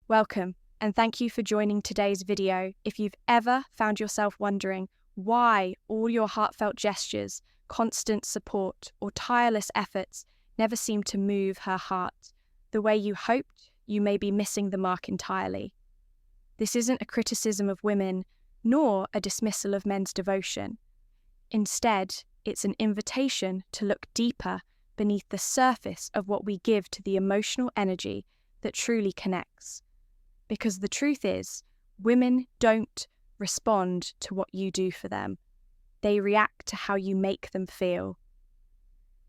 Welcome, and thank you for joining today's video. If you've ever found yourself wondering why all your heartfelt gestures, constant support, or tireless efforts never seem to move her heart the way you hoped, you may be missing the mark entirely. This isn't a criticism of women, nor a dismissal of men's devotion. Instead, it's an invitation to look deeper beneath the surface of what we give to the emotional energy that truly connects. Because the truth is, women don't respond to what you do for them. They react to how you make them feel.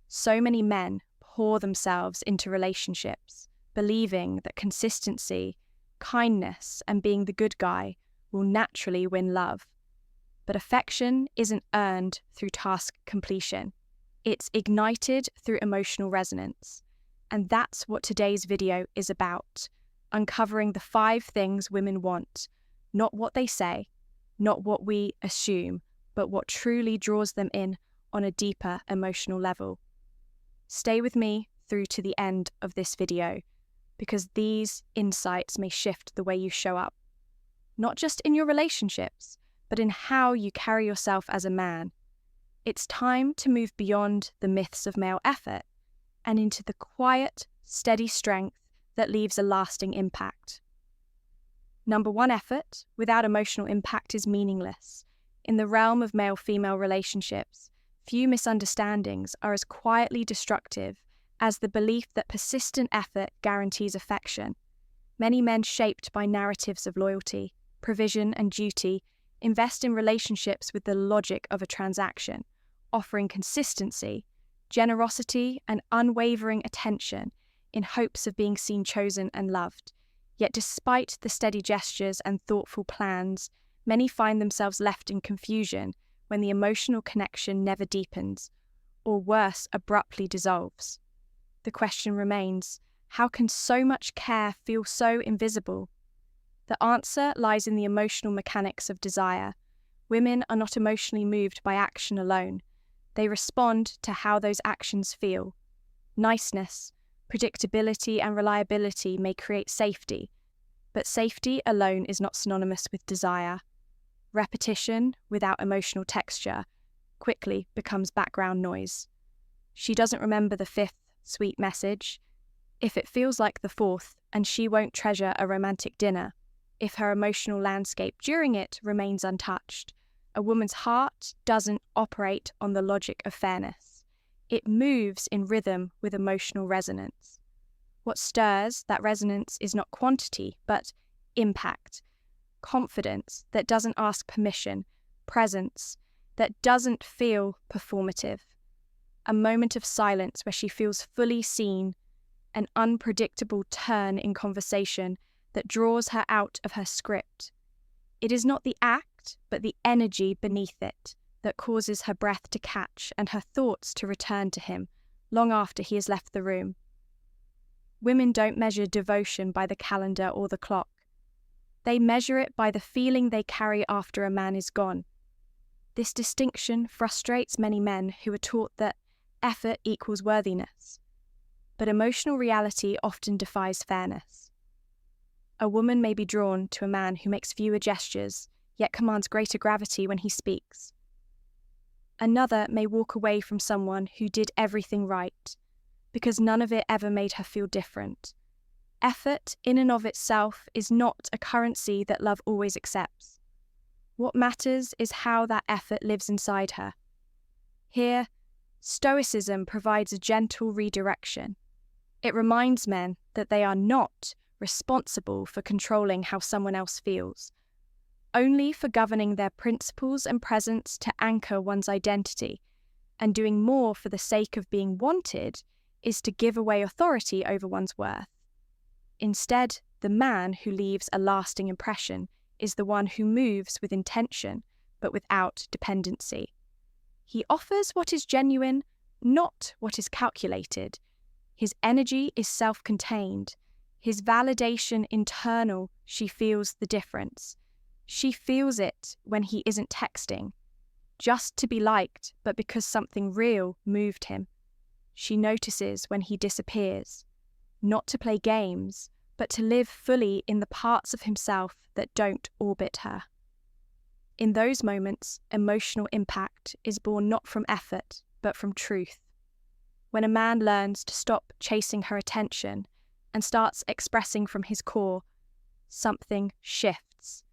So many men pour themselves into relationships, believing that consistency, kindness, and being the good guy will naturally win love. But affection isn't earned through task completion. It's ignited through emotional resonance. And that's what today's video is about. Uncovering the 5 things women want, not what they say, not what we assume, but what truly draws them in on a deeper emotional level. Stay with me through to the end of this video, because these insights may shift the way you show up, not just in your relationships, but in how you carry yourself as a man. It's time to move beyond the myths of male effort and into the quiet, steady strength that leaves a lasting impact. Number 1, effort without emotional impact is meaningless. In the realm of male-female relationships, few misunderstandings are as quietly destructive as the belief that persistent effort guarantees affection. Many men shaped by narratives of loyalty, provision, and duty invest in relationships with the logic of a transaction, offering consistency, generosity, and unwavering attention in hopes of being seen chosen and loved. Yet despite the steady gestures and thoughtful plans, many find themselves left in confusion when the emotional connection never deepens, or worse, abruptly dissolves. The question remains, how can so much care feel so invisible? The answer lies in the emotional mechanics of desire. Women are not emotionally moved by action alone. They respond to how those actions feel. Niceness, predictability, and reliability may create safety, but safety alone is not synonymous with desire. Repetition without emotional texture quickly becomes background noise. She doesn't remember the 5th sweet message if it feels like the 4th, and she won't treasure a romantic dinner if her emotional landscape during it remains untouched. A woman's heart doesn't operate on the logic of fairness. It moves in rhythm with emotional resonance. What stirs that resonance is not quantity, but impact. Confidence that doesn't ask permission, presence that doesn't feel performative. A moment of silence where she feels fully seen, an unpredictable turn in conversation that draws her out of her script. It is not the act, but the energy beneath it that causes her breath to catch and her thoughts to return to him long after he has left the room. Women don't measure devotion by the calendar or the clock. They measure it by the feeling they carry after a man is gone. This distinction frustrates many men who are taught that effort equals worthiness. But emotional reality often defies fairness. A woman may be drawn to a man who makes fewer gestures, yet commands greater gravity when he speaks. Another may walk away from someone who did everything right, because none of it ever made her feel different. Effort, in and of itself, is not a currency that love always accepts. What matters is how that effort lives inside her. Here, Stoicism provides a gentle redirection. It reminds men that they are not responsible for controlling how someone else feels, only for governing their principles and presence to anchor one's identity, and doing more for the sake of being wanted is to give away authority over one's worth. Instead, the man who leaves a lasting impression is the one who moves with intention, but without dependency. He offers what is genuine, not what is calculated. His energy is self-contained. His validation internal. She feels the difference. She feels it when he isn't texting, just to be liked, but because something real moved him. She notices when he disappears, not to play games, but to live fully in the parts of himself that don't orbit her. In those moments, emotional impact is born not from effort, but from truth. When a man learns to stop chasing her attention and starts expressing from his core, something shifts.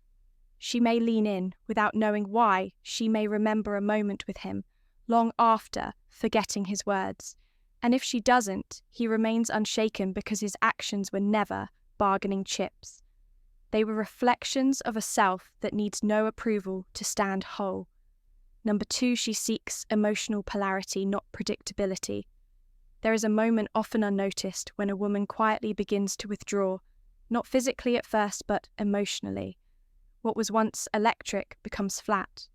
She may lean in without knowing why. She may remember a moment with him, long after, forgetting his words. And if she doesn't, he remains unshaken because his actions were never bargaining chips. They were reflections of a self that needs no approval to stand whole. Number 2, she seeks emotional polarity, not predictability. There is a moment often unnoticed when a woman quietly begins to withdraw, not physically at first, but emotionally. What was once electric becomes flat.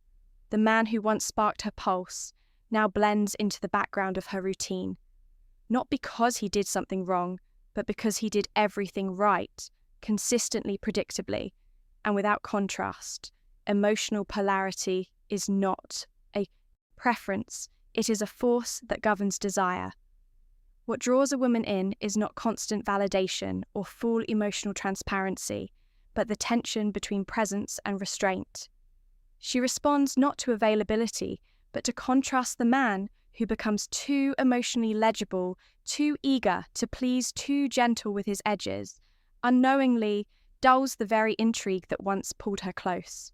The man who once sparked her pulse now blends into the background of her routine. Not because he did something wrong, but because he did everything right, consistently, predictably, and without contrast. Emotional polarity is not a preference, it is a force that governs desire. What draws a woman in is not constant validation or full emotional transparency, but the tension between presence and restraint. She responds not to availability, but to contrast the man who becomes too emotionally legible, too eager to please, too gentle with his edges, unknowingly dulls the very intrigue that once pulled her close.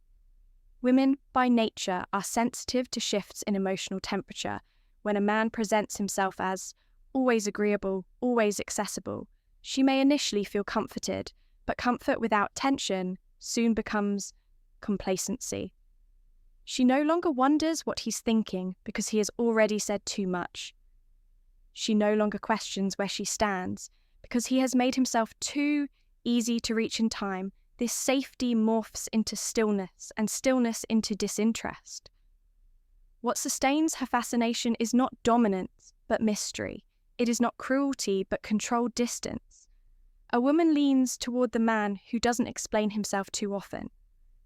Women, by nature, are sensitive to shifts in emotional temperature. When a man presents himself as always agreeable, always accessible, she may initially feel comforted, but comfort without tension soon becomes complacency. She no longer wonders what he's thinking because he has already said too much. She no longer questions where she stands because he has made himself too easy to reach in time. This safety morphs into stillness, and stillness into disinterest. What sustains her fascination is not dominance, but mystery. It is not cruelty, but controlled distance. A woman leans toward the man who doesn't explain himself too often,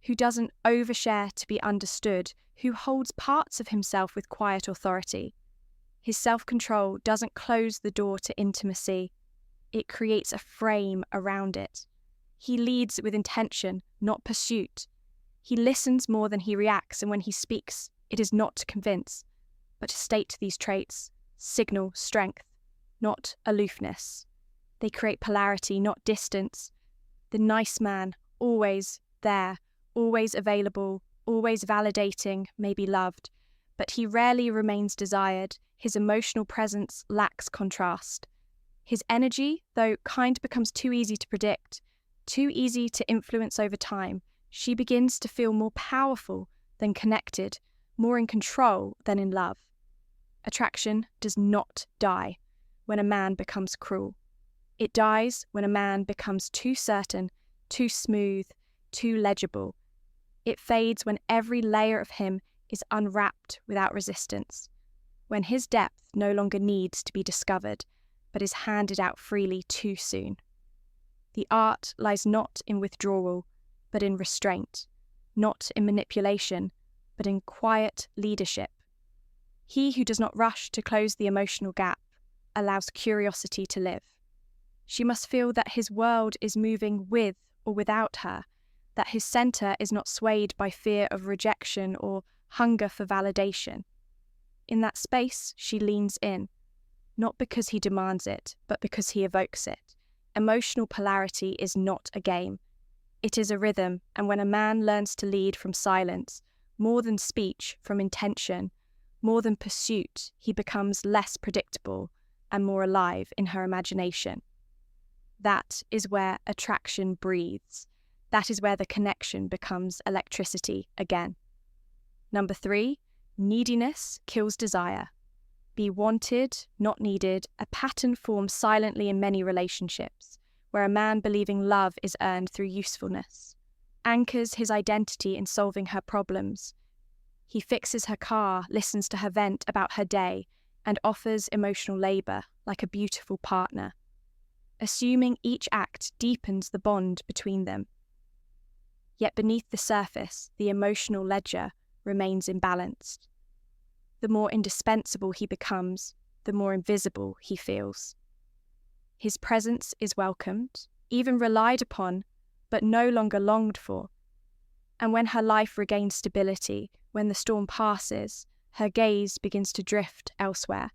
who doesn't overshare to be understood, who holds parts of himself with quiet authority. His self-control doesn't close the door to intimacy. It creates a frame around it. He leads with intention, not pursuit. He listens more than he reacts, and when he speaks, it is not to convince, but to state these traits, signal strength, not aloofness. They create polarity, not distance. The nice man, always there, always available, always validating, may be loved, but he rarely remains desired. His emotional presence lacks contrast. His energy, though kind, becomes too easy to predict, too easy to influence over time. She begins to feel more powerful than connected, more in control than in love. Attraction does not die when a man becomes cruel. It dies when a man becomes too certain, too smooth, too legible. It fades when every layer of him is unwrapped without resistance, when his depth no longer needs to be discovered, but is handed out freely too soon. The art lies not in withdrawal, but in restraint, not in manipulation, but in quiet leadership. He who does not rush to close the emotional gap allows curiosity to live. She must feel that his world is moving with or without her, that his center is not swayed by fear of rejection or hunger for validation. In that space, she leans in, not because he demands it, but because he evokes it. Emotional polarity is not a game. It is a rhythm, and when a man learns to lead from silence, more than speech, from intention, more than pursuit, he becomes less predictable and more alive in her imagination. That is where attraction breathes. That is where the connection becomes electricity again. Number 3, neediness kills desire. Be wanted, not needed, a pattern forms silently in many relationships, where a man believing love is earned through usefulness, anchors his identity in solving her problems. He fixes her car, listens to her vent about her day, and offers emotional labor like a beautiful partner. Assuming each act deepens the bond between them. Yet beneath the surface, the emotional ledger remains imbalanced. The more indispensable he becomes, the more invisible he feels. His presence is welcomed, even relied upon, but no longer longed for. And when her life regains stability, when the storm passes, her gaze begins to drift elsewhere.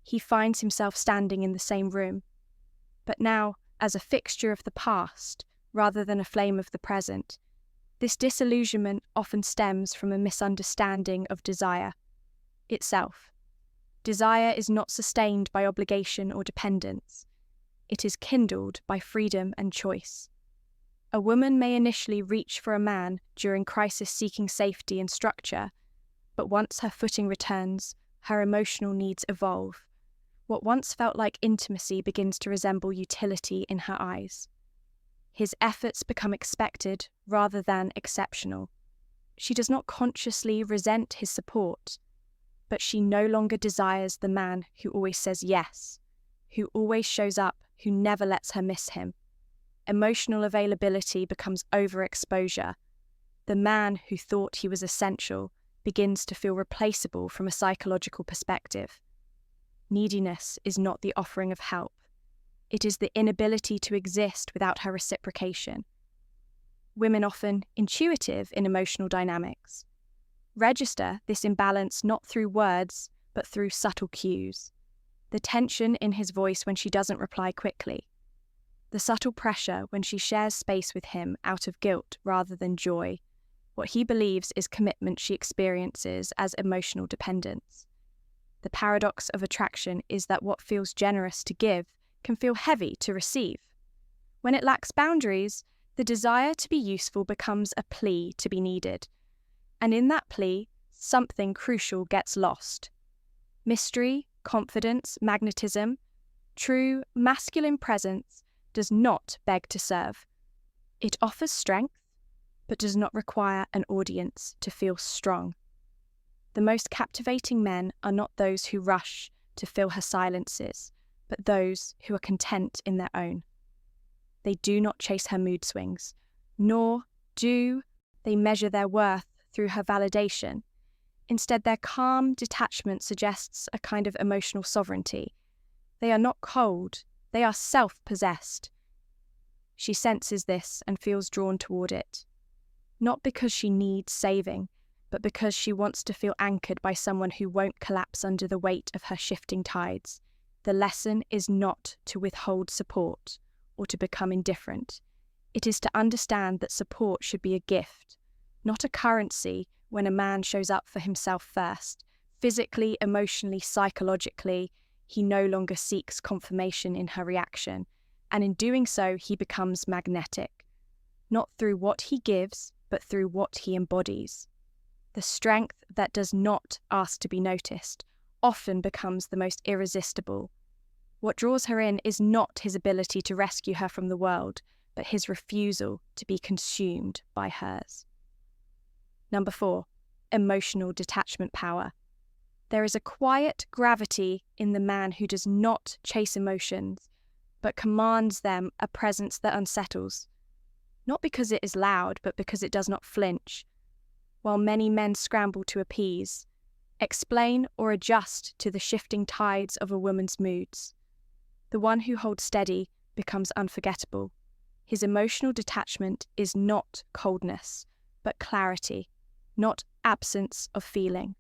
He finds himself standing in the same room, but now as a fixture of the past rather than a flame of the present. This disillusionment often stems from a misunderstanding of desire itself. Desire is not sustained by obligation or dependence. It is kindled by freedom and choice. A woman may initially reach for a man during crisis seeking safety and structure, but once her footing returns, her emotional needs evolve. What once felt like intimacy begins to resemble utility in her eyes. His efforts become expected rather than exceptional. She does not consciously resent his support, but she no longer desires the man who always says yes, who always shows up, who never lets her miss him. Emotional availability becomes overexposure. The man who thought he was essential begins to feel replaceable from a psychological perspective. Neediness is not the offering of help. It is the inability to exist without her reciprocation. Women often intuitive in emotional dynamics register this imbalance not through words, but through subtle cues. The tension in his voice when she doesn't reply quickly. The subtle pressure when she shares space with him out of guilt rather than joy. What he believes is commitment she experiences as emotional dependence. The paradox of attraction is that what feels generous to give can feel heavy to receive. When it lacks boundaries, the desire to be useful becomes a plea to be needed. And in that plea, something crucial gets lost. Mystery, confidence, magnetism, true masculine presence does not beg to serve. It offers strength, but does not require an audience to feel strong. The most captivating men are not those who rush to fill her silences, but those who are content in their own. They do not chase her mood swings, nor do they measure their worth through her validation. Instead, their calm detachment suggests a kind of emotional sovereignty. They are not cold, they are self-possessed. She senses this and feels drawn toward it, not because she needs saving, but because she wants to feel anchored by someone who won't collapse under the weight of her shifting tides. The lesson is not to withhold support or to become indifferent. It is to understand that support should be a gift, not a currency when a man shows up for himself first. Physically, emotionally, psychologically, he no longer seeks confirmation in her reaction, and in doing so, he becomes magnetic, not through what he gives, but through what he embodies. The strength that does not ask to be noticed often becomes the most irresistible. What draws her in is not his ability to rescue her from the world, but his refusal to be consumed by hers. Number 4, emotional detachment power. There is a quiet gravity in the man who does not chase emotions, but commands them a presence that unsettles. Not because it is loud, but because it does not flinch. While many men scramble to appease, explain or adjust to the shifting tides of a woman's moods, the one who holds steady becomes unforgettable. His emotional detachment is not coldness, but clarity, not absence of feeling,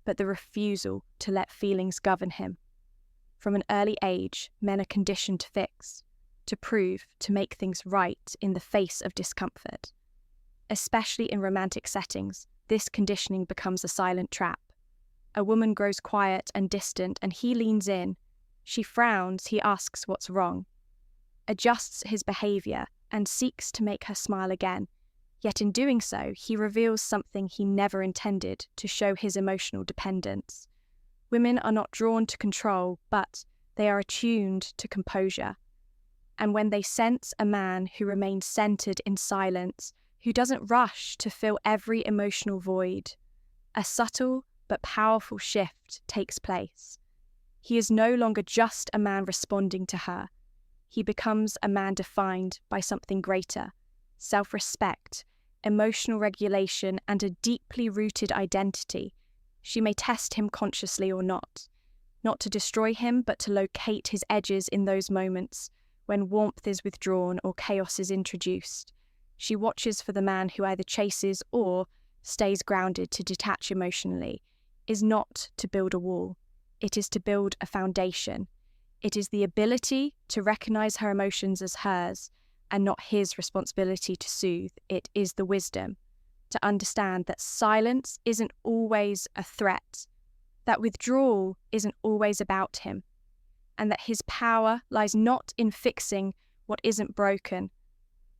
but the refusal to let feelings govern him. From an early age, men are conditioned to fix, to prove, to make things right in the face of discomfort. Especially in romantic settings, this conditioning becomes a silent trap. A woman grows quiet and distant, and he leans in. She frowns, he asks what's wrong, adjusts his behavior, and seeks to make her smile again. Yet in doing so, he reveals something he never intended to show his emotional dependence. Women are not drawn to control, but they are attuned to composure. And when they sense a man who remains centered in silence, who doesn't rush to fill every emotional void, a subtle but powerful shift takes place. He is no longer just a man responding to her. He becomes a man defined by something greater: self-respect, emotional regulation, and a deeply rooted identity. She may test him consciously or not to destroy him, but to locate his edges in those moments when warmth is withdrawn or chaos is introduced. She watches for the man who either chases or stays grounded. To detach emotionally is not to build a wall. It is to build a foundation. It is the ability to recognize her emotions as hers and not his responsibility to soothe. It is the wisdom to understand that silence isn't always a threat, that withdrawal isn't always about him, and that his power lies not in fixing what isn't broken,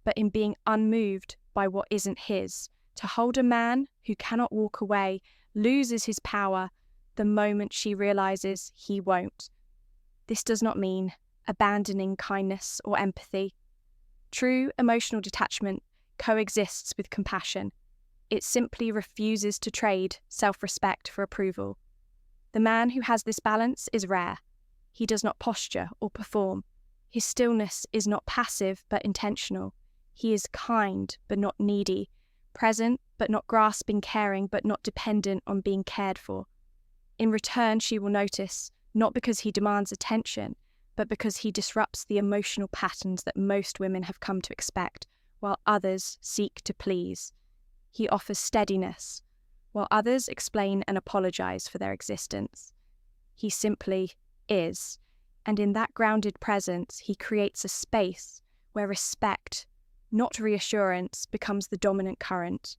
but in being unmoved by what isn't his. To hold a man who cannot walk away loses his power the moment she realizes he won't. This does not mean abandoning kindness or empathy. True emotional detachment coexists with compassion. It simply refuses to trade self-respect for approval. The man who has this balance is rare. He does not posture or perform. His stillness is not passive but intentional. He is kind but not needy, present but not grasping, caring but not dependent on being cared for. In return, she will notice, not because he demands attention, but because he disrupts the emotional patterns that most women have come to expect, while others seek to please. He offers steadiness, while others explain and apologize for their existence. He simply is, and in that grounded presence, he creates a space where respect, not reassurance, becomes the dominant current.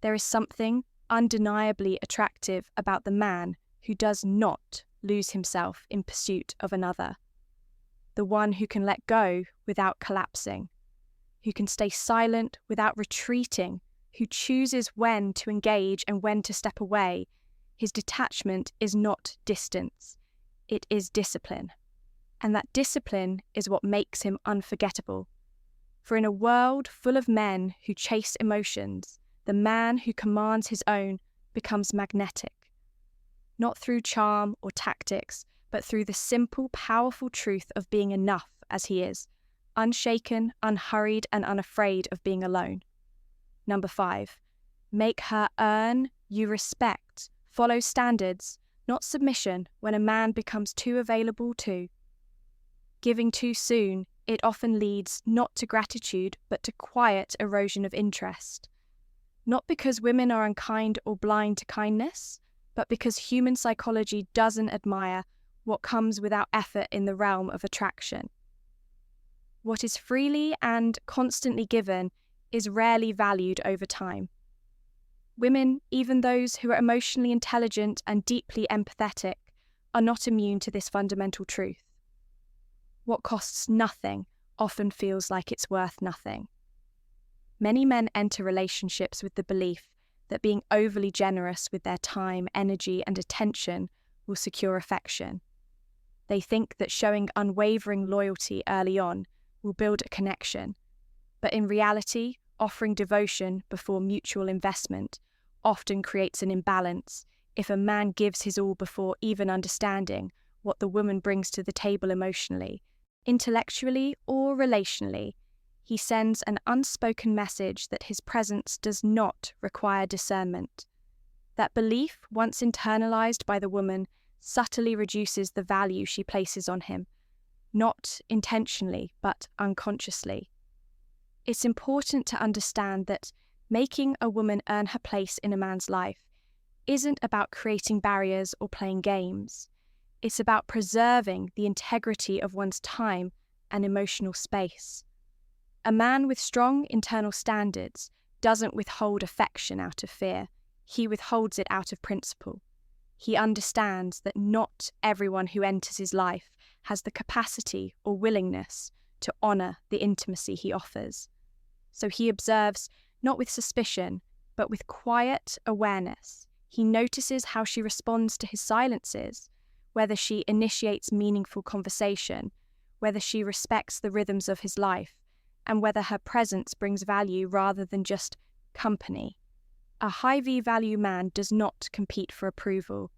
There is something undeniably attractive about the man who does not lose himself in pursuit of another. The one who can let go without collapsing, who can stay silent without retreating, who chooses when to engage and when to step away. His detachment is not distance, it is discipline. And that discipline is what makes him unforgettable. For in a world full of men who chase emotions, the man who commands his own becomes magnetic. Not through charm or tactics, but through the simple, powerful truth of being enough as he is, unshaken, unhurried, and unafraid of being alone. Number 5, make her earn you respect. Follow standards, not submission, when a man becomes too available too. Giving too soon, it often leads not to gratitude, but to quiet erosion of interest. Not because women are unkind or blind to kindness, but because human psychology doesn't admire what comes without effort in the realm of attraction. What is freely and constantly given is rarely valued over time. Women, even those who are emotionally intelligent and deeply empathetic, are not immune to this fundamental truth. What costs nothing often feels like it's worth nothing. Many men enter relationships with the belief that being overly generous with their time, energy, and attention will secure affection. They think that showing unwavering loyalty early on will build a connection, but in reality, offering devotion before mutual investment often creates an imbalance if a man gives his all before even understanding what the woman brings to the table emotionally, intellectually, or relationally. He sends an unspoken message that his presence does not require discernment. That belief, once internalized by the woman, subtly reduces the value she places on him, not intentionally, but unconsciously. It's important to understand that making a woman earn her place in a man's life isn't about creating barriers or playing games. It's about preserving the integrity of one's time and emotional space. A man with strong internal standards doesn't withhold affection out of fear. He withholds it out of principle. He understands that not everyone who enters his life has the capacity or willingness to honor the intimacy he offers. So he observes, not with suspicion, but with quiet awareness. He notices how she responds to his silences, whether she initiates meaningful conversation, whether she respects the rhythms of his life, and whether her presence brings value rather than just company. A high V-value man does not compete for approval.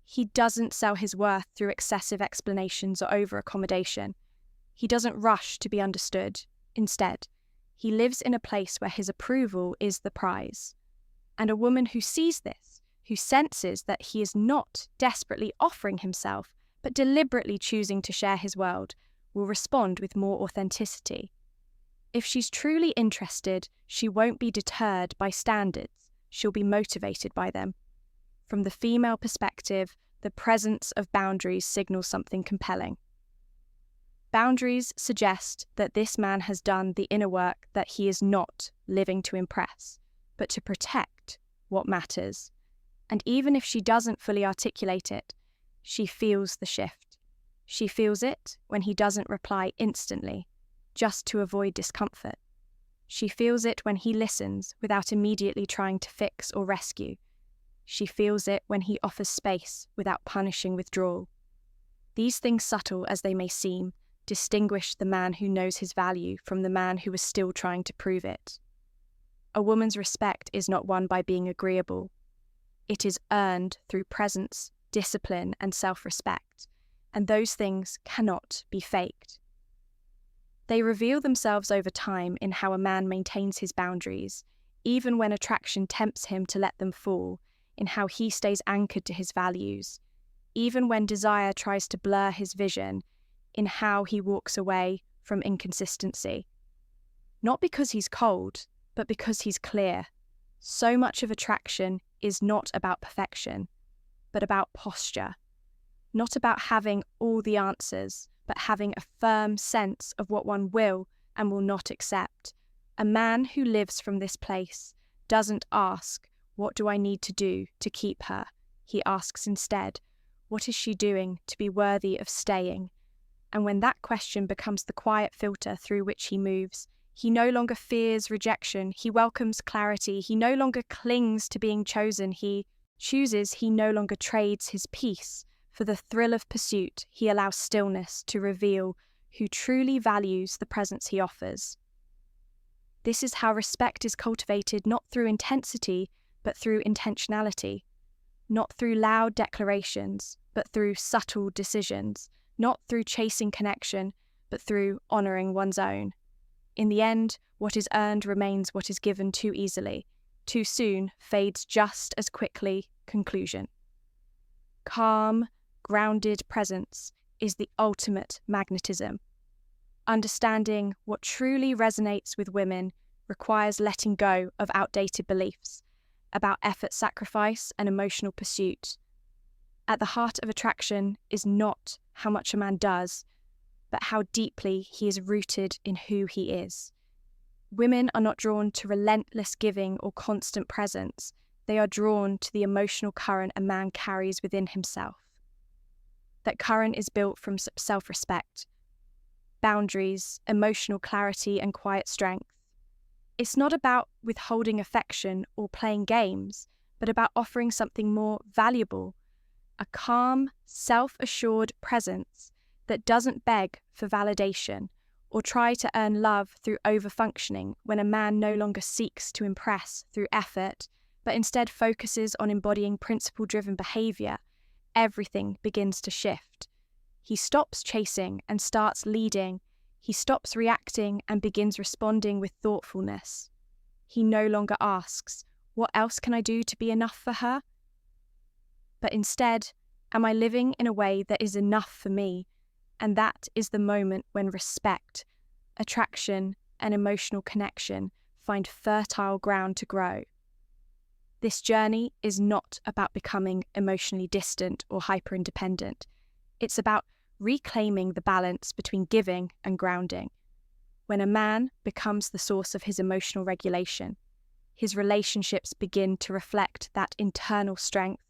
He doesn't sell his worth through excessive explanations or over-accommodation. He doesn't rush to be understood. Instead, he lives in a place where his approval is the prize. And a woman who sees this, who senses that he is not desperately offering himself, but deliberately choosing to share his world, will respond with more authenticity. If she's truly interested, she won't be deterred by standards, she'll be motivated by them. From the female perspective, the presence of boundaries signals something compelling. Boundaries suggest that this man has done the inner work that he is not living to impress, but to protect what matters. And even if she doesn't fully articulate it, she feels the shift. She feels it when he doesn't reply instantly, just to avoid discomfort. She feels it when he listens without immediately trying to fix or rescue. She feels it when he offers space without punishing withdrawal. These things, subtle as they may seem, distinguish the man who knows his value from the man who is still trying to prove it. A woman's respect is not won by being agreeable. It is earned through presence, discipline, and self-respect, and those things cannot be faked. They reveal themselves over time in how a man maintains his boundaries, even when attraction tempts him to let them fall, in how he stays anchored to his values, even when desire tries to blur his vision, in how he walks away from inconsistency. Not because he's cold, but because he's clear. So much of attraction is not about perfection, but about posture. Not about having all the answers, but having a firm sense of what one will and will not accept. A man who lives from this place doesn't ask, "What do I need to do to keep her?" He asks instead, "What is she doing to be worthy of staying?" And when that question becomes the quiet filter through which he moves, he no longer fears rejection, he welcomes clarity, he no longer clings to being chosen, he chooses, he no longer trades his peace. For the thrill of pursuit, he allows stillness to reveal who truly values the presence he offers. This is how respect is cultivated, not through intensity, but through intentionality. Not through loud declarations, but through subtle decisions. Not through chasing connection, but through honouring one's own. In the end, what is earned remains what is given too easily. Too soon fades just as quickly. Conclusion. Calm, grounded presence is the ultimate magnetism. Understanding what truly resonates with women requires letting go of outdated beliefs about effort sacrifice and emotional pursuit. At the heart of attraction is not how much a man does, but how deeply he is rooted in who he is. Women are not drawn to relentless giving or constant presence. They are drawn to the emotional current a man carries within himself. That current is built from self-respect, boundaries, emotional clarity, and quiet strength. It's not about withholding affection or playing games, but about offering something more valuable, a calm, self-assured presence that doesn't beg for validation or try to earn love through over-functioning when a man no longer seeks to impress through effort, but instead focuses on embodying principle-driven behaviour. Everything begins to shift. He stops chasing and starts leading. He stops reacting and begins responding with thoughtfulness. He no longer asks, "What else can I do to be enough for her?" But instead, "Am I living in a way that is enough for me?" And that is the moment when respect, attraction, and emotional connection find fertile ground to grow. This journey is not about becoming emotionally distant or hyper-independent. It's about reclaiming the balance between giving and grounding. When a man becomes the source of his emotional regulation, his relationships begin to reflect that internal strength,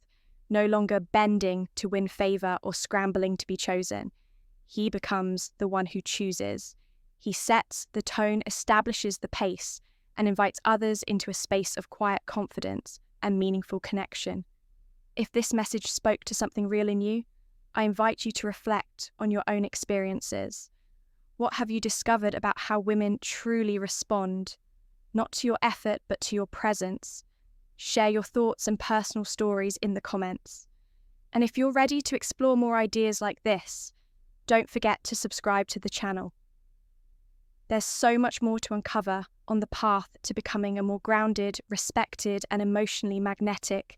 no longer bending to win favour or scrambling to be chosen. He becomes the one who chooses. He sets the tone, establishes the pace, and invites others into a space of quiet confidence and meaningful connection. If this message spoke to something real in you, I invite you to reflect on your own experiences. What have you discovered about how women truly respond, not to your effort, but to your presence? Share your thoughts and personal stories in the comments. And if you're ready to explore more ideas like this, don't forget to subscribe to the channel. There's so much more to uncover on the path to becoming a more grounded, respected, and emotionally magnetic